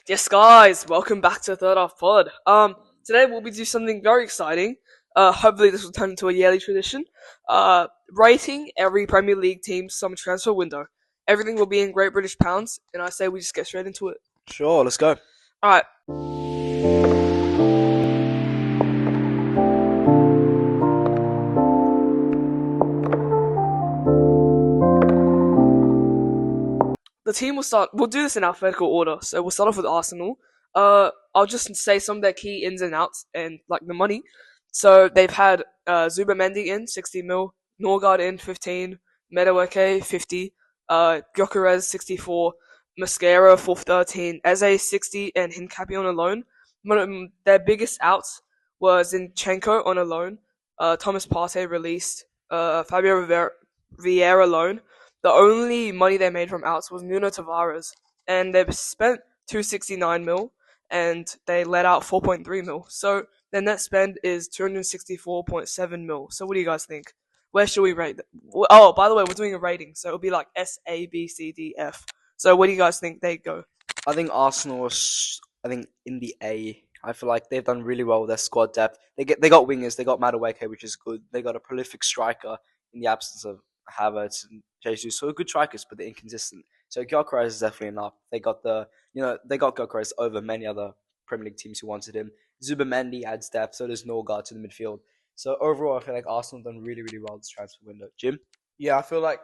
Yes, guys, welcome back to Third Off Pod. Today we'll be doing something very exciting. Hopefully this will turn into a yearly tradition. Rating every Premier League team's summer transfer window. Everything will be in Great British Pounds, and I say we just get straight into it. Sure, let's go. All right. The team will start. We'll do this in alphabetical order. So we'll start off with Arsenal. I'll just say some of their key ins and outs and like the money. So they've had Zubamendi in 60 mil, Norgard in 15, Medaweke 50, Gyökeres 64, Mosquera for 13, Eze 60, and Hincapié on a loan. One of their biggest outs was Zinchenko on a loan, Thomas Partey released, Fabio Vieira loan. The only money they made from outs was Nuno Tavares, and they've spent 269 mil, and they let out 4.3 mil. So their net spend is 264.7 mil. So what do you guys think? Where should we rate? Oh, by the way, we're doing a rating, so it'll be like S, A, B, C, D, F. So what do you guys think they go? I think Arsenal was, in the A. I feel like they've done really well with their squad depth. They got wingers, they got Madueke, which is good. They got a prolific striker in the absence of Havertz and Jesus. So good strikers, but they're inconsistent. So Gyökeres is definitely enough. They got Gyökeres over many other Premier League teams who wanted him. Zubamendi adds depth, so does Norgard to the midfield. So overall, I feel like Arsenal have done really, really well this transfer window. Jim? Yeah, I feel like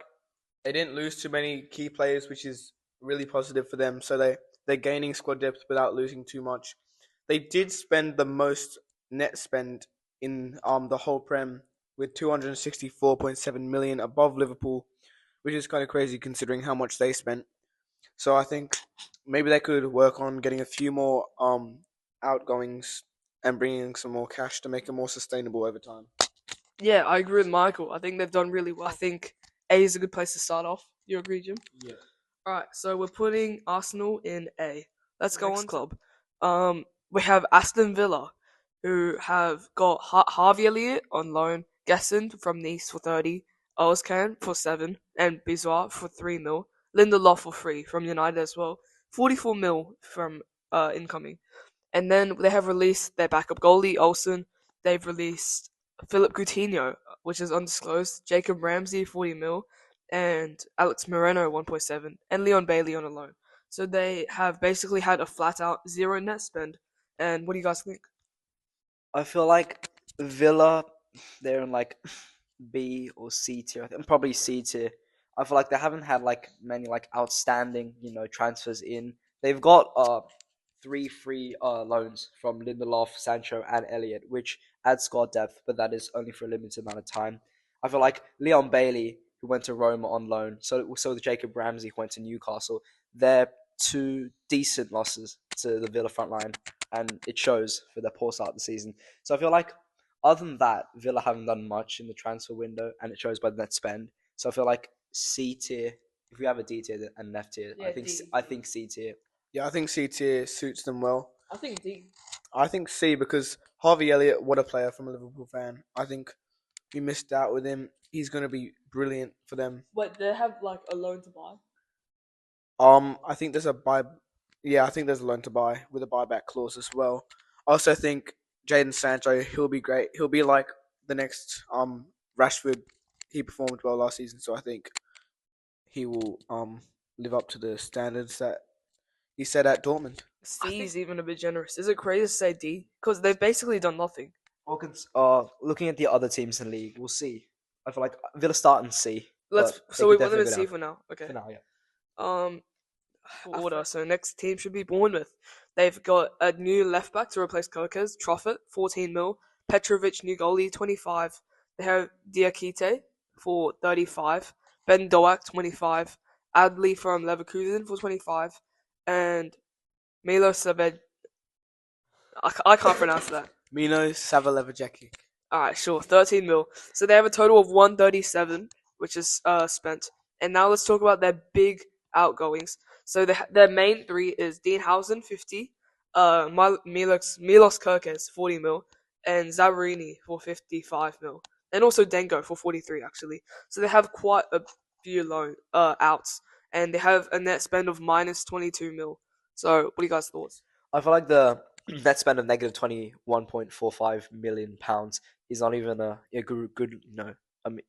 they didn't lose too many key players, which is really positive for them. So they're gaining squad depth without losing too much. They did spend the most net spend in the whole Prem with 264.7 million above Liverpool, which is kind of crazy considering how much they spent. So I think maybe they could work on getting a few more outgoings and bringing some more cash to make it more sustainable over time. Yeah, I agree with Michael. I think they've done really well. I think A is a good place to start off. You agree, Jim? Yeah. Alright, so we're putting Arsenal in A. Let's go Next on club. We have Aston Villa, who have got Harvey Elliott on loan, Gesson from Nice for 30, Ozcan for 7, and Bizarre for 3 mil. Lindelof for 3 from United as well. 44 mil from incoming. And then they have released their backup goalie, Olsen. They've released Philip Coutinho, which is undisclosed, Jacob Ramsey, 40 mil, and Alex Moreno, 1.7, and Leon Bailey on a loan. So they have basically had a flat out zero net spend. And what do you guys think? I feel like Villa, they're in like B or C tier. I think probably C tier. I feel like they haven't had like many like outstanding, transfers in. They've got three free loans from Lindelof, Sancho, and Elliott, which adds squad depth, but that is only for a limited amount of time. I feel like Leon Bailey, who went to Roma on loan, so the Jacob Ramsey who went to Newcastle. They're two decent losses to the Villa front line, and it shows for their poor start of the season. So I feel like other than that, Villa haven't done much in the transfer window, and it shows by the net spend. So I feel like C tier. If we have a D tier and an F tier, Yeah, D. I think C tier. Yeah, I think C tier suits them well. I think D. I think C because Harvey Elliott, what a player from a Liverpool fan. I think we missed out with him. He's going to be brilliant for them. Wait, they have like a loan to buy? I think there's a buy. Yeah, I think there's a loan to buy with a buyback clause as well. I also think Jadon Sancho, he'll be great. He'll be like the next Rashford. He performed well last season, so I think he will live up to the standards that he set at Dortmund. C is even a bit generous. Is it crazy to say D? Because they've basically done nothing. Looking at the other teams in the league, we'll see. I feel like Villa start in C. Let's. but So they we could put them in definitely C go for now. Okay. down. For now, yeah. Um, order. So next team should be Bournemouth. They've got a new left back to replace Kokes, Troffett, 14 mil. Petrovic, new goalie, 25. They have Diakite for 35. Ben Doak, 25. Adley from Leverkusen for 25. And Milo Saved. I can't pronounce that. Mino Savalevajekic. Alright, sure. 13 mil. So they have a total of 137, which is spent. And now let's talk about their big outgoings. So their main three is Dean Housen, 50, Milos Kerkez, 40 mil, and Zavarini for 55 mil. And also Dengo for 43, actually. So they have quite a few loan outs. And they have a net spend of minus 22 mil. So, what are you guys' thoughts? I feel like the net spend of negative £21.45 million is not even a good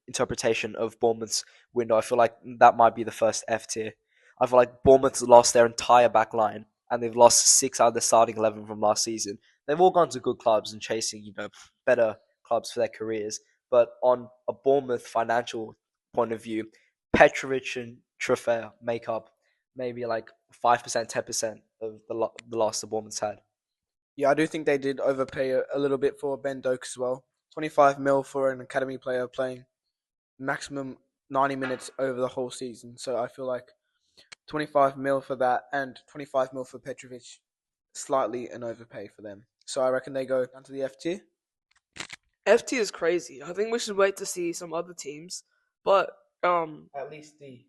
interpretation of Bournemouth's window. I feel like that might be the first F tier. I feel like Bournemouth's lost their entire back line and they've lost 6 out of the starting 11 from last season. They've all gone to good clubs and chasing, better clubs for their careers. But on a Bournemouth financial point of view, Petrovic and Truffaut make up maybe like 5%, 10% of the loss the Bournemouth's had. Yeah, I do think they did overpay a little bit for Ben Doak as well. 25 mil for an academy player playing maximum 90 minutes over the whole season. So I feel like 25 mil for that and 25 mil for Petrovic, slightly an overpay for them. So I reckon they go down to the F tier. FT is crazy. I think we should wait to see some other teams. But At least D.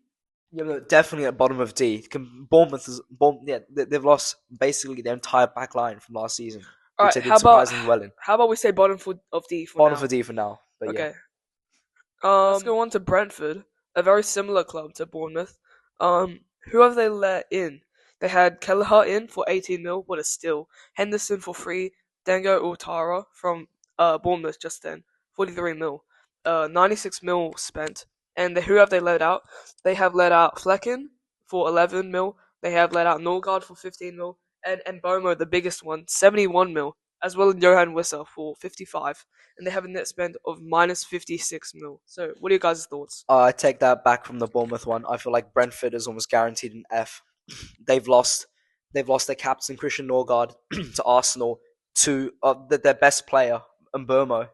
Yeah, but definitely at bottom of D. They've lost basically their entire back line from last season, all which right, they did surprisingly well in. how about we say bottom of D for Bottom now? for D for now, but yeah. Okay. Let's go on to Brentford, a very similar club to Bournemouth. Who have they let in? They had Kelleher in for 18 mil, what a steal. Henderson for free. Dango Utara from Bournemouth just then, 43 mil. 96 mil spent. And who have they let out? They have let out Flecken for 11 mil. They have let out Norgard for 15 mil. And Bomo, the biggest one, 71 mil. As well as Johan Wisser for 55. And they have a net spend of minus 56 mil. So, what are your guys' thoughts? I take that back from the Bournemouth one. I feel like Brentford is almost guaranteed an F. They've lost their captain Christian Norgard to Arsenal, to their best player Mbomo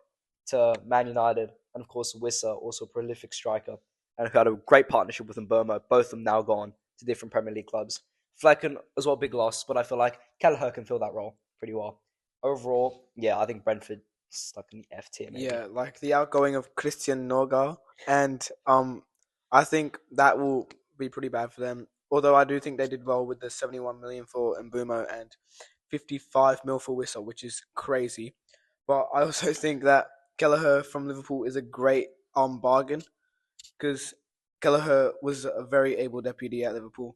to Man United, and of course Wissa, also a prolific striker, and who had a great partnership with Mbomo. Both of them now gone to different Premier League clubs. Flecken as well, big loss, but I feel like Kelleher can fill that role pretty well. Overall, yeah, I think Brentford stuck in the F tier. Maybe. Yeah, like the outgoing of Christian Norgard, and I think that will be pretty bad for them. Although I do think they did well with the 71 million for Mbumo and 55 mil for Whistle, which is crazy. But I also think that Kelleher from Liverpool is a great bargain because Kelleher was a very able deputy at Liverpool,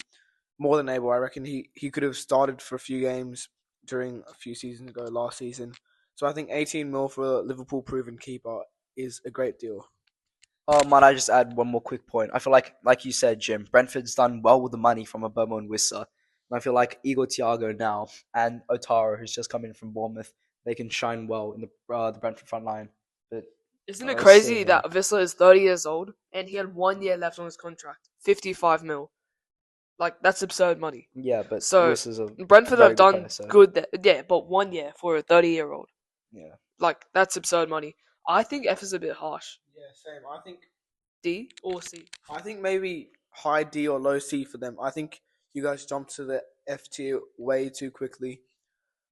more than able. I reckon he could have started for a few games during a few seasons ago, last season. So I think 18 mil for a Liverpool proven keeper is a great deal. Might I just add one more quick point? I feel like you said, Jim, Brentford's done well with the money from Mbomo and Wissa. And I feel like Igor Thiago now and Otaro, who's just come in from Bournemouth, they can shine well in the Brentford front line. But Isn't it let's crazy see, that Vissla is 30 years old and he had 1 year left on his contract? 55 mil. Like, that's absurd money. yeah, but So, Wissa's a Brentford very have good done player, so good there. Yeah, but 1 year for a 30-year-old. yeah. Like, that's absurd money. I think F is a bit harsh. Yeah, same. D or C? I think maybe high D or low C for them. I think you guys jumped to the F tier way too quickly,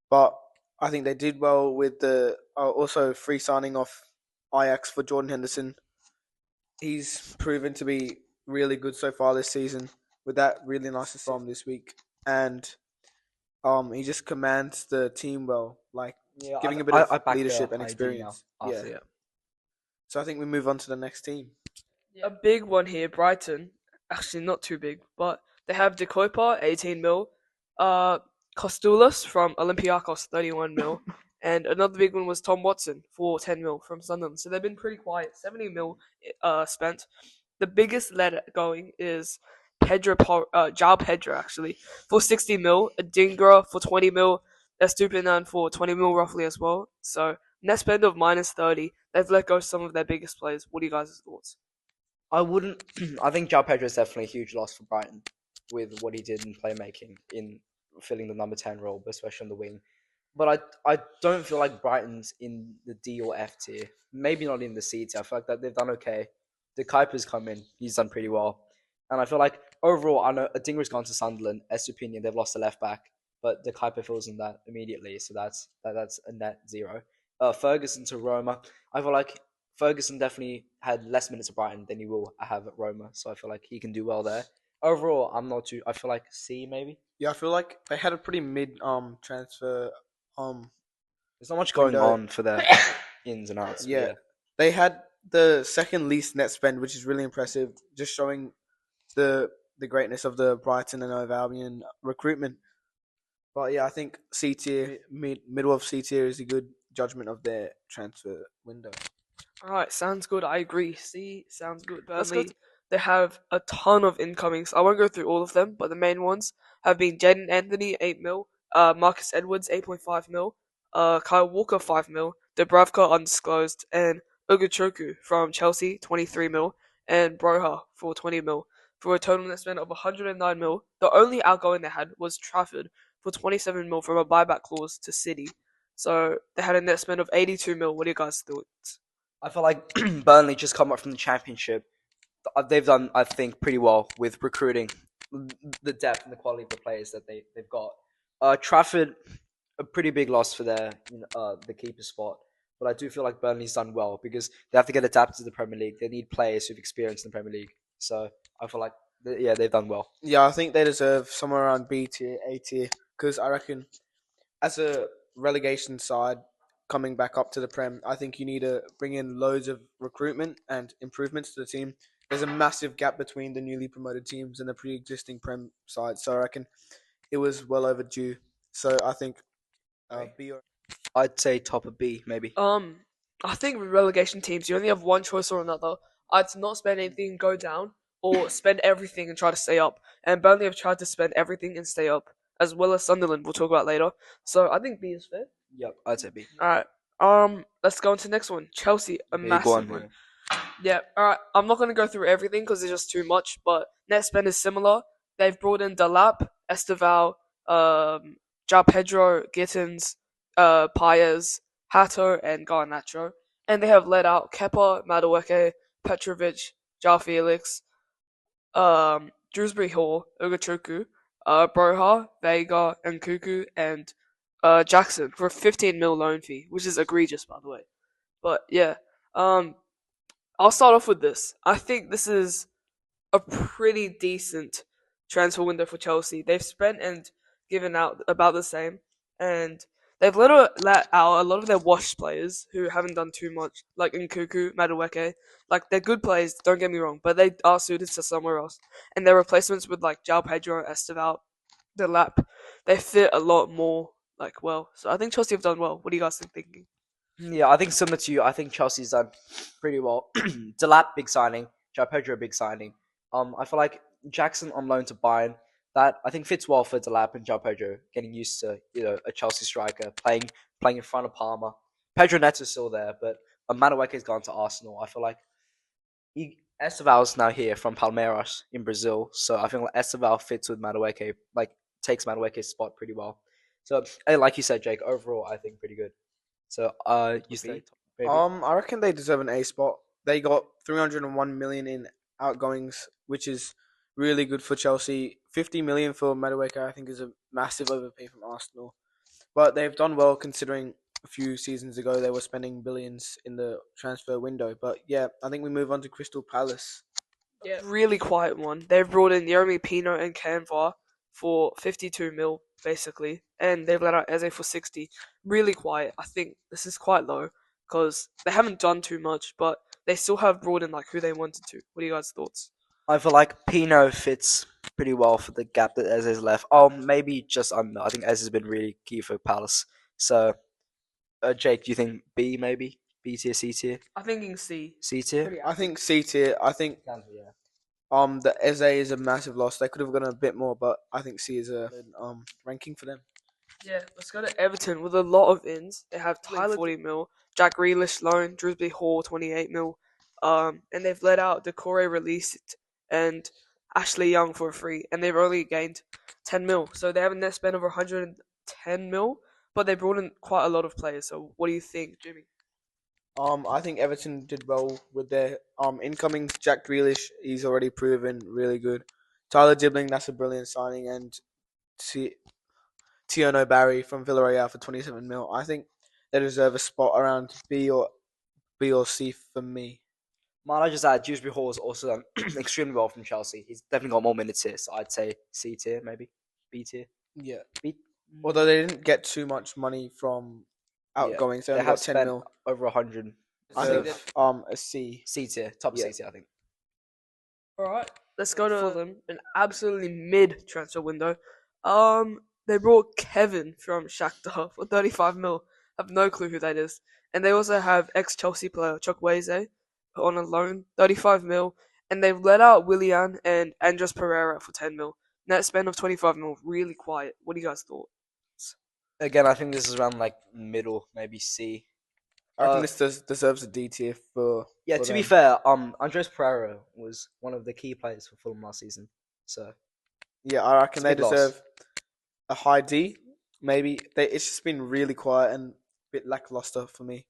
but I think they did well with the also free signing off Ajax for Jordan Henderson. He's proven to be really good so far this season with that really nice assist from this week, and he just commands the team well, like Yeah, giving I, a bit I of back leadership the and ID experience. now Yeah. after, yeah. So I think we move on to the next team. A big one here, Brighton. Actually, not too big, but they have De Koipa, 18 mil. Kostulas from Olympiacos, 31 mil. And another big one was Tom Watson for 10 mil from Sunderland. So they've been pretty quiet. 70 mil spent. The biggest let going is João Pedro, actually, for 60 mil. Adingra for 20 mil. Estupinan for 20 mil roughly as well. So net spend of minus 30. They've let go some of their biggest players. What are you guys' thoughts? I wouldn't. I think João Pedro is definitely a huge loss for Brighton with what he did in playmaking, in filling the number 10 role, but especially on the wing. But I don't feel like Brighton's in the D or F tier. Maybe not in the C tier. I feel like that they've done okay. De Kuiper's come in. He's done pretty well. And I feel like overall, I know Adingra's gone to Sunderland. Estupinian, they've lost a left back. But De Kuiper fills in that immediately. So that's a net zero. Ferguson to Roma. I feel like Ferguson definitely had less minutes at Brighton than he will have at Roma. So I feel like he can do well there. Overall, I'm not too. I feel like C maybe. Yeah, I feel like they had a pretty mid transfer There's not much going window. on for their ins and outs. but Yeah. They had the second least net spend, which is really impressive, just showing the greatness of the Brighton and Hove Albion recruitment. But yeah, I think C tier, middle of C tier is a good judgment of their transfer window. All right, sounds good. I agree. See, sounds good. Burnley, they have a ton of incomings. I won't go through all of them, but the main ones have been Jaden Anthony, 8 mil, Marcus Edwards, 8.5 mil, Kyle Walker, 5 mil, Dubravka, undisclosed, and Ugochukwu from Chelsea, 23 mil, and Broha for 20 mil, for a total net spend of 109 mil. The only outgoing they had was Trafford for 27 mil from a buyback clause to City. So they had a net spend of 82 mil. What do you guys think? I feel like Burnley just come up from the Championship. They've done, I think, pretty well with recruiting the depth and the quality of the players that they've got. Trafford, a pretty big loss for their the keeper spot. But I do feel like Burnley's done well because they have to get adapted to the Premier League. They need players who've experienced in the Premier League. So I feel like, they've done well. Yeah, I think they deserve somewhere around B tier, A tier, because I reckon as a relegation side coming back up to the Prem, I think you need to bring in loads of recruitment and improvements to the team. There's a massive gap between the newly promoted teams and the pre-existing Prem side, so I reckon it was well overdue. So I think B or I'd say top of B, maybe. I think with relegation teams, you only have one choice or another. Either to not spend anything and go down, or spend everything and try to stay up. And Burnley have tried to spend everything and stay up, as well as Sunderland. We'll talk about later. So I think B is fair. Yep, I'd say B. All right. Let's go on to the next one. Chelsea, a Big massive one. Yeah. All right. I'm not gonna go through everything because it's just too much. But net spend is similar. They've brought in Delap, Esteval, João Pedro, Gittins, Paez, Hato, and Garnacho. And they have let out Kepa, Madueke, Petrovic, João Felix, Dewsbury Hall, Ugochukwu, Broha, Vega, and Cuckoo, and Jackson for a 15 mil loan fee, which is egregious, by the way. But yeah, I'll start off with this. I think this is a pretty decent transfer window for Chelsea. They've spent and given out about the same, and they've let out a lot of their washed players who haven't done too much, like Nkuku, Madueke. Like, they're good players, don't get me wrong, but they are suited to somewhere else. And their replacements with, like, João Pedro, Esteval, Delap, they fit a lot more, like, well. So I think Chelsea have done well. What do you guys think? Thinking? Yeah, I think similar to you. I think Chelsea's done pretty well. Delap, big signing. João Pedro, big signing. I feel like Jackson on loan to Bayern, that I think fits well for Delap and João Pedro, getting used to a Chelsea striker playing in front of Palmer. Pedro Neto's still there, but Madueke's gone to Arsenal. I feel like Esteval's now here from Palmeiras in Brazil, so I think like Esteval fits with Madueke, like takes Madueke's spot pretty well. So, like you said, Jake, overall I think pretty good. So, you say maybe? I reckon they deserve an A spot. They got 301 million in outgoings, which is really good for Chelsea. 50 million for Madueke, I think, is a massive overpay from Arsenal. But they've done well considering a few seasons ago they were spending billions in the transfer window. But yeah, I think we move on to Crystal Palace. Yeah, really quiet one. They've brought in Yeremy Pino and Canva for 52 mil, basically, and they've let out Eze for 60. Really quiet. I think this is quite low because they haven't done too much, but they still have brought in like who they wanted to. What are you guys' thoughts? I feel like Pino fits pretty well for the gap that Eze's left. Oh, maybe just under. I think Eze's been really key for Palace. So, Jake, do you think B maybe? B tier, C tier? I'm thinking C. C tier? I think C tier. I think Yeah. the Eze is a massive loss. They could have gone a bit more, but I think C is a ranking for them. Yeah, let's go to Everton with a lot of ins. They have Tyler 40 mil, Jack Grealish loan, Dewsbury Hall 28 mil, and they've let out Decore released and Ashley Young for free, and they've only gained 10 mil. So they have a net spend of 110 mil, but they brought in quite a lot of players. So what do you think, Jimmy? I think Everton did well with their incoming Jack Grealish. He's already proven really good. Tyler Dibling, that's a brilliant signing, and Tierno Barry from Villarreal for 27 mil. I think they deserve a spot around B or C for me. Might I just add, Dewsbury Hall has also done extremely well from Chelsea. He's definitely got more minutes here, so I'd say C tier, maybe B tier. Yeah. B. Although they didn't get too much money from outgoings, they They only have got 10 spent mil. over 100. I So, think a C. C tier, top Yeah. C tier, I think. All right, let's go to Fulham, an absolutely mid transfer window. They brought Kevin from Shakhtar for 35 mil. I have no clue who that is. And they also have ex-Chelsea player Chukwueze on a loan, 35 mil. And they've let out Willian and Andres Pereira for 10 mil. Net spend of 25 mil, really quiet. What do you guys thought? Again, I think this is around like middle, maybe C. I reckon Uh, this deserves a D tier for. Yeah, for to be them. fair, Andres Pereira was one of the key players for Fulham last season. So Yeah, I reckon It's a they big loss. deserve a high D. Maybe it's just been really quiet and a bit lackluster for me.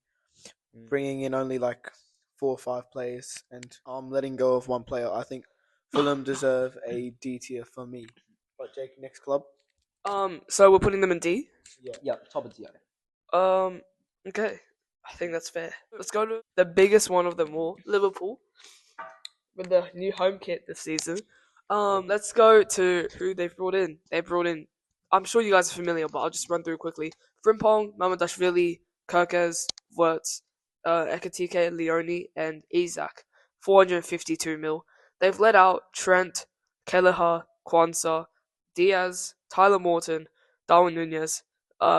Mm. Bringing in only like 4 or 5 players and letting go of one player. I think Fulham deserve a D tier for me. But Jake, next club. So we're putting them in D. yeah, top of the Okay. I think that's fair. Let's go to the biggest one of them all, Liverpool, with the new home kit this season. Let's go to who they've brought in. They brought in. I'm sure you guys are familiar, but I'll just run through quickly. Frimpong, Mamadashvili, Kirkez, Wirtz, Ekatike, Leone, and Isak. 452 mil. They've let out Trent, Kelleher, Kwanzaa, Diaz, Tyler Morton, Darwin Nunez,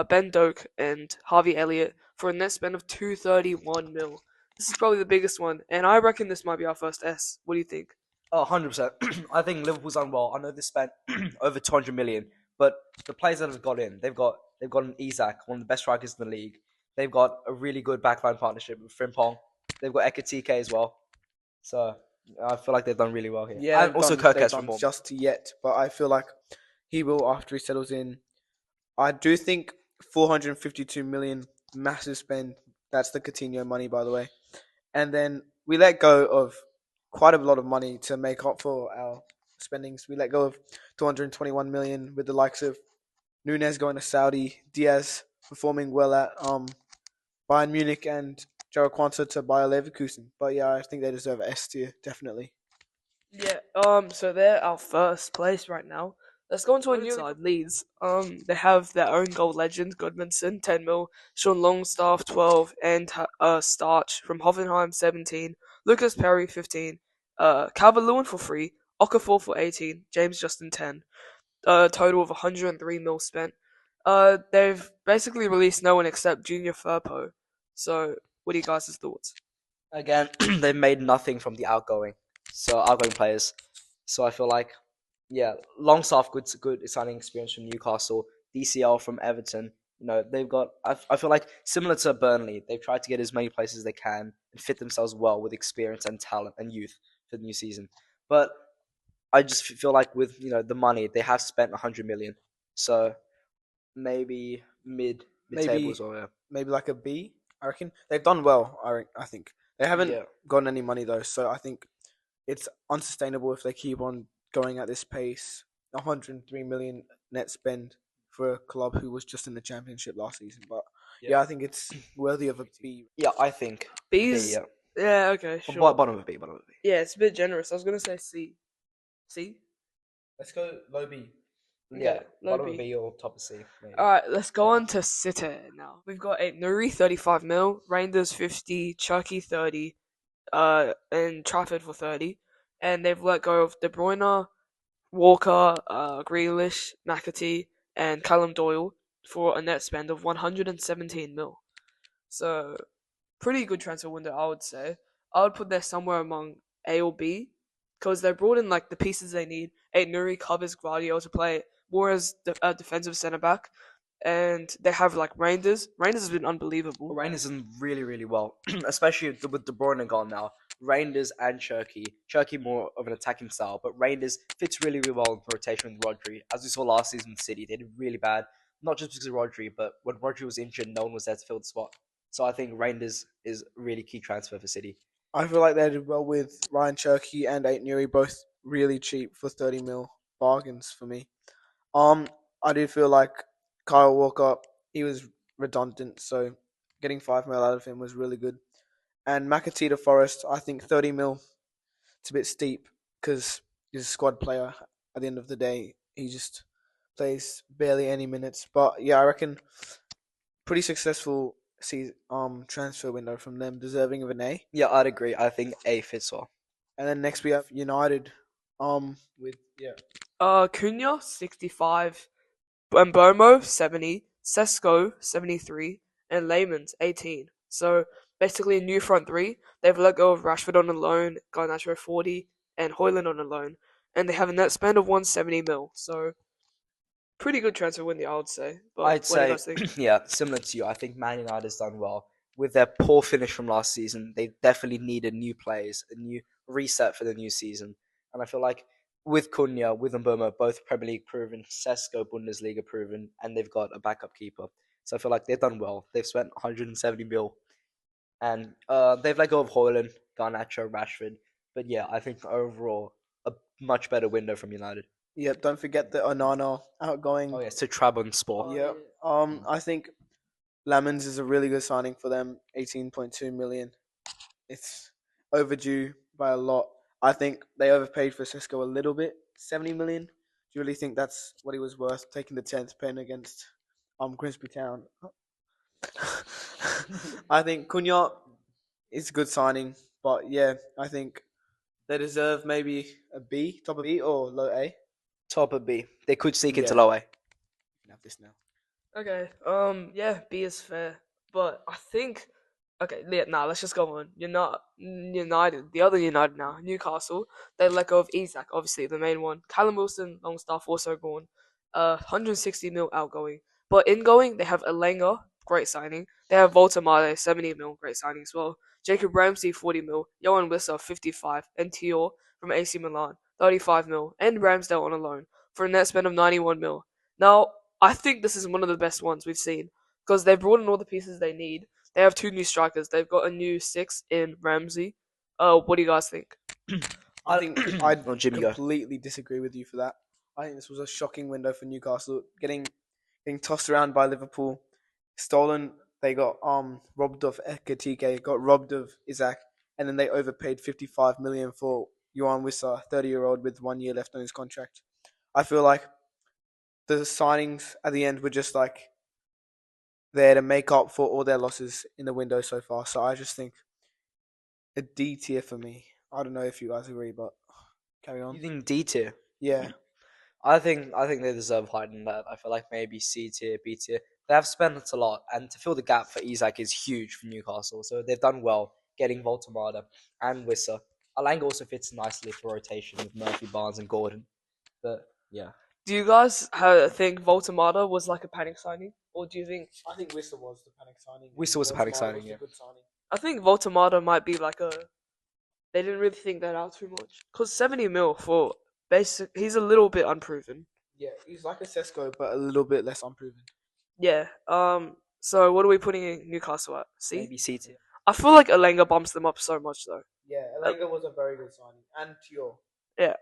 Ben Doak, and Harvey Elliott for a net spend of 231 mil. This is probably the biggest one, and I reckon this might be our first S. What do you think? Oh, 100%. I think Liverpool's done well. I know they spent over 200 million, but the players that have got in, they've got an Isak, one of the best strikers in the league. They've got a really good backline partnership with Frimpong. They've got Ekatike as well. So I feel like they've done really well here. Yeah, And also they've Kirkez done from Bournemouth. just yet, but I feel like he will after he settles in. I do think 452 million, massive spend. That's the Coutinho money, by the way. And then we let go of quite a lot of money to make up for our spendings. We let go of 221 million with the likes of Nunez going to Saudi, Diaz performing well at Bayern Munich, and Joe Quanta to Bayer Leverkusen. But yeah, I think they deserve S tier, definitely. Yeah. So they're our first place right now. Let's go into a new side, Leeds. They have their own goal legend, Goodmanson, 10 mil, Sean Longstaff, 12, and Starch from Hoffenheim, 17, Lucas Perry, 15, Calvert-Lewin for free, Okafor for 18, James Justin, 10. A total of 103 mil spent. They've basically released no one except Junior Firpo. So, what are you guys' thoughts? Again, they've made nothing from the outgoing players. So I feel like, yeah, Longstaff, good exciting experience from Newcastle, DCL from Everton. You know, they've got. I feel like similar to Burnley, they've tried to get as many places as they can and fit themselves well with experience and talent and youth for the new season. But I just feel like with the money they have spent 100 million, so maybe mid table Maybe as well. Yeah. maybe like a B. I reckon they've done well. I think they haven't Yeah. gotten any money though, so I think it's unsustainable if they keep on going at this pace. 103 million net spend for a club who was just in the championship last season. But yeah, I think it's worthy of a B. Yeah, I think B's. B. Yeah. Yeah, okay, sure. Bottom of B. Bottom of B. Yeah, it's a bit generous. I was gonna say C. C? Let's go low B. Yeah, low bottom B. of B or top of C. Maybe. Alright, let's go on to City now. We've got a Nuri 35 mil, Reinders 50, Chucky 30, and Trafford for 30. And they've let go of De Bruyne, Walker, Grealish, McAtee, and Callum Doyle for a net spend of 117 mil. So, pretty good transfer window, I would say. I would put there somewhere among A or B because they brought in like the pieces they need. Nuri covers Guardiola to play more as a defensive centre back, and they have like Reinders. Reinders has been unbelievable. Rangers done really, really well, especially with De Bruyne gone now. Rangers and Cherky. Cherky more of an attacking style, but Rangers fits really, really well in rotation with Rodri. As we saw last season in City, they did really bad. Not just because of Rodri, but when Rodri was injured, no one was there to fill the spot. So I think Rangers is a really key transfer for City. I feel like they did well with Ryan Cherky and Eight Nuri, both really cheap for 30 mil bargains for me. I do feel like Kyle Walker, he was redundant, so getting 5 mil out of him was really good. And McAtee to Forest, I think 30 mil, it's a bit steep because he's a squad player. At the end of the day, he just plays barely any minutes. But yeah, I reckon pretty successful transfer window from them, deserving of an A. Yeah, I'd agree. I think A fits well. And then next we have United, with Cunha 65, Mbomo 70, Sesko 73, and Layman's 18. So basically a new front three. They've let go of Rashford on a loan, Garnacho 40, and Hoyland on a loan, and they have a net spend of 170 mil. So pretty good transfer window, I would say. But I'd what do you say, guys think? yeah, similar to you. I think Man United has done well with their poor finish from last season. They definitely needed new players, a new reset for the new season. And I feel like with Cunha, with Mboma, both Premier League proven, Sesko Bundesliga proven, and they've got a backup keeper. So I feel like they've done well. They've spent 170 mil, and they've let go of Hoyland, Garnacho, Rashford. But yeah, I think overall a much better window from United. Yep, don't forget the Onana outgoing. Oh yes, to Trabzonspor. Yep. I think Lamens is a really good signing for them. 18.2 million. It's overdue by a lot. I think they overpaid for Cisco a little bit. 70 million. Do you really think that's what he was worth? Taking the 10th pen against Grimsby Town. I think Cunha is a good signing, but yeah, I think they deserve maybe a B, top of B or low A. Top of B. They could sneak into Yeah. low A. You can have this now. Okay. Yeah, B is fair, but I think. Okay, yeah, let's just go on. You're not United. The other United now, Newcastle. They let go of Isak, obviously the main one. Callum Wilson, Longstaff also gone. 160 mil outgoing, but ingoing they have Alenga, great signing. They have Voltamade, 70 mil, great signing as well. Jacob Ramsey, 40 mil. Johan Wissa, 55, and Tior from AC Milan, 35 mil, and Ramsdale on a loan for a net spend of 91 mil. Now, I think this is one of the best ones we've seen because they've brought in all the pieces they need. They have two new strikers. They've got a new 6 in Ramsey. What do you guys think? I think I'd Oh, Jimmy, go. completely disagree with you for that. I think this was a shocking window for Newcastle, getting tossed around by Liverpool, stolen. They got robbed of Ekatike, got robbed of Isaac, and then they overpaid 55 million for Johan Wissa, 30-year-old with 1 year left on his contract. I feel like the signings at the end were just like there to make up for all their losses in the window so far. So I just think a D tier for me. I don't know if you guys agree, but carry on. You think D tier? Yeah, I think they deserve higher than that. I feel like maybe C tier, B tier. They have spent a lot, and to fill the gap for Isak is huge for Newcastle. So they've done well getting Voltamada and Wissa. Alanga also fits nicely for rotation with Murphy, Barnes, and Gordon. But yeah, Do you guys think Voltamada was like a panic signing, or do you think? I think Wissa was the panic signing. Wissa was a panic Voltamada signing, was the yeah. good signing. I think Voltamada might be like a. They didn't really think that out too much because 70 mil for basic. He's a little bit unproven. Yeah, he's like a Sesko, but a little bit less unproven. Yeah. So what are we putting in Newcastle at? C. maybe C tier. I feel like Alenga bumps them up so much though. Yeah, Elanga was a very good signing, and Tio. Yeah.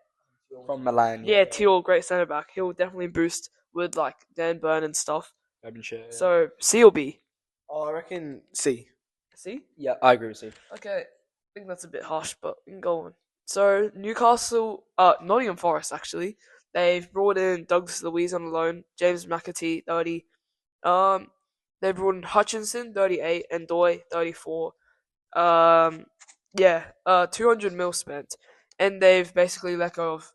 From Milan. Yeah, Teal, great centre back. He'll definitely boost with like Dan Burn and stuff. Derbyshire, yeah. So C or B? Oh, I reckon C. C? Yeah, I agree with C. Okay, I think that's a bit harsh, but we can go on. So Newcastle, Nottingham Forest actually, they've brought in Douglas Luiz on loan, James McAtee 30, they brought in Hutchinson 38 and Doy 34. Yeah, 200 mil spent, and they've basically let go of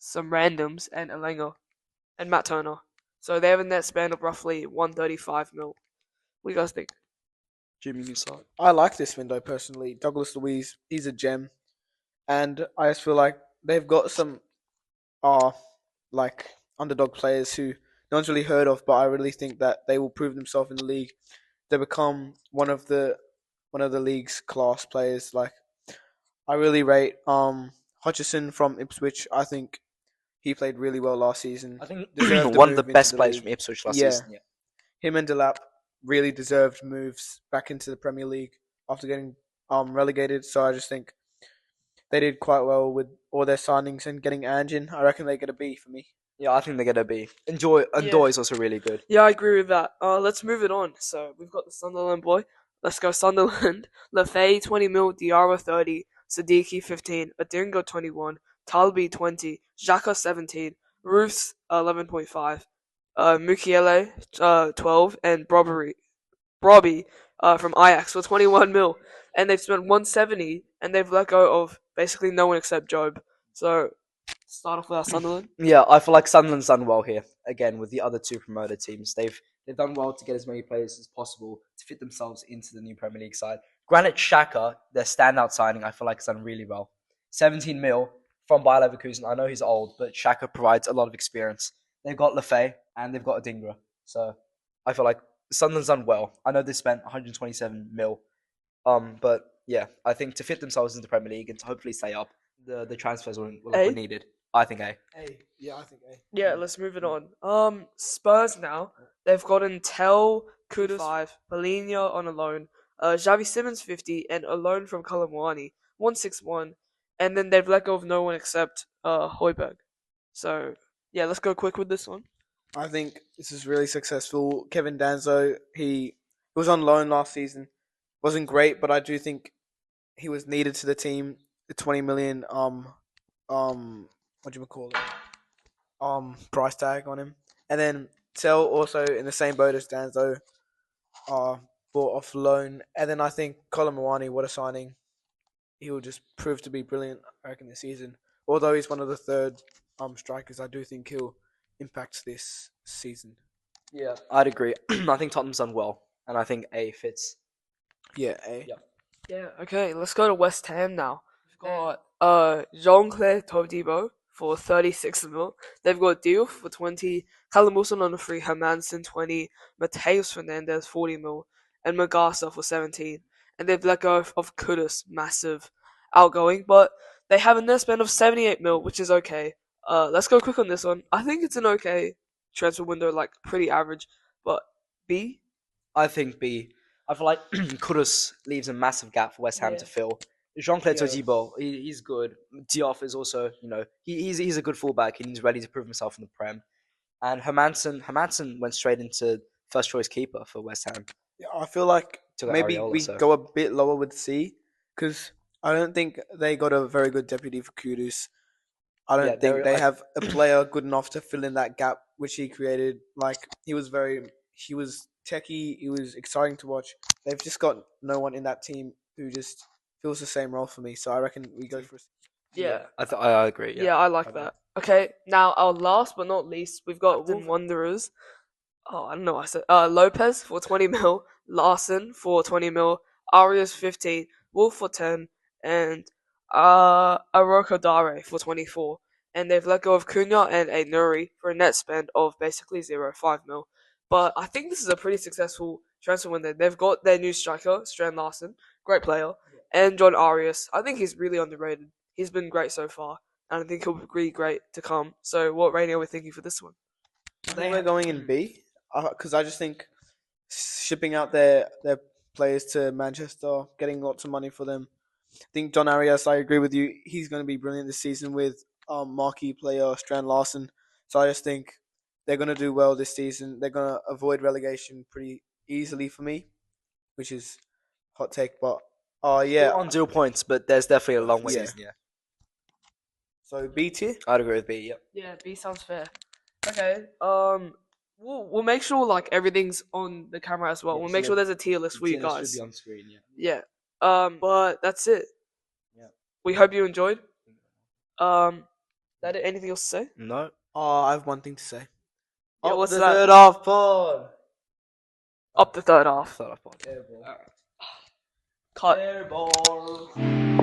some randoms and Alenga and Matt Turner. So they have a net spend of roughly 135 mil. What do you guys think? Jimmy, you start. I like this window personally. Douglas Luiz, he's a gem, and I just feel like they've got some, like underdog players who no one's really heard of, but I really think that they will prove themselves in the league. They become one of the league's class players. Like I really rate Hutchison from Ipswich. I think he played really well last season. I think Deserved to one of the move into best the players league. from Ipswich last Yeah. season. Yeah. Him and Delap really deserved moves back into the Premier League after getting relegated. So I just think they did quite well with all their signings and getting Anjin. I reckon they get a B for me. Yeah, I think they're gonna be. Enjoy. Yeah. Doy is also really good. Yeah, I agree with that. Let's move it on. So we've got the Sunderland boy. Let's go Sunderland. Lafay 20 mil, Diarra 30, Siddiqui 15, Adingo 21, Talbi 20, Xhaka 17, Roofs 11.5, Mukiele 12, and Robbie from Ajax for 21 mil. And they've spent 170, and they've let go of basically no one except Job. So start off with our Sunderland. Yeah, I feel like Sunderland's done well here. Again, with the other two promoted teams, they've done well to get as many players as possible to fit themselves into the new Premier League side. Granit Xhaka, their standout signing, I feel like has done really well. 17 mil from Bayer Leverkusen. I know he's old, but Xhaka provides a lot of experience. They've got Lefay and they've got Adingra. So I feel like Sunderland's done well. I know they spent 127 mil. But yeah, I think to fit themselves into the Premier League and to hopefully stay up, the transfers were needed. I think A. Yeah, I think A. Yeah, let's move it on. Spurs now. They've gotten Tel, Kudus 5, Polina on a loan, Xavi Simmons 50, and a loan from Colomwani 161, and then they've let go of no one except Højbjerg. So yeah, let's go quick with this one. I think this is really successful. Kevin Danzo, he was on loan last season, wasn't great, but I do think he was needed to the team. The 20 million what do you call it? Price tag on him, and then Tel also in the same boat as Danzo, bought off loan, and then I think Colin Mawani, what a signing! He will just prove to be brilliant, I reckon, this season. Although he's one of the third strikers, I do think he'll impact this season. Yeah, I'd agree. I think Tottenham's done well, and I think A fits. Yeah, A. Yeah. Yeah, okay, let's go to West Ham now. We've got Jean-Claire Todibo for 36 mil. They've got Diouf for 20, Callum Wilson on a free, Hermansen 20, Mateus Fernandez 40 mil, and Magasa for 17. And they've let go of Kudus, massive outgoing, but they have a net spend of 78 mil, which is okay. Let's go quick on this one. I think it's an okay transfer window, like pretty average, but B? I think B. I feel like Kudus leaves a massive gap for West Ham to fill. Jean-Claire Todibo, he's good. Diouf is also, he's a good fullback and he's ready to prove himself in the Prem. And Hermansen went straight into first choice keeper for West Ham. Yeah, I feel like maybe Areola, we go a bit lower with C, because I don't think they got a very good deputy for Kudus. I don't think they have a player good enough to fill in that gap which he created. Like he was techie, he was exciting to watch. They've just got no one in that team who just fills the same role for me. So I reckon we go for Yeah. I agree. Yeah, I like that. Okay, now our last but not least, we've got Wolverhampton Wanderers. Oh, I don't know what I said. Lopez for 20 mil, Larson for 20 mil, Arias 15, Wolf for 10, and Aroko Dare for 24. And they've let go of Cunha and a Nuri for a net spend of basically 0.5 mil. But I think this is a pretty successful transfer window. They've got their new striker, Strand Larson, great player, and John Arias. I think he's really underrated. He's been great so far, and I think he'll be great to come. So what rating are we thinking for this one? I think we're going in B, because I just think shipping out their players to Manchester, getting lots of money for them. I think John Arias, I agree with you. He's going to be brilliant this season with marquee player Strand Larson. So I just think they're going to do well this season. They're going to avoid relegation pretty easily for me, which is hot take. But yeah, on 0 points, but there's definitely a long season. Yeah. So B tier. I'd agree with B. Yeah. Yeah, B sounds fair. Okay. We'll make sure like everything's on the camera as well. Yeah, we'll make sure there's a tier list for you guys. Should be on screen. Yeah. But that's it. Yeah. We hope you enjoyed. That it? Anything else to say? No. I have one thing to say. Yeah, what's the that? third half pod. Up the third half. Third half pod. Cut. Airball.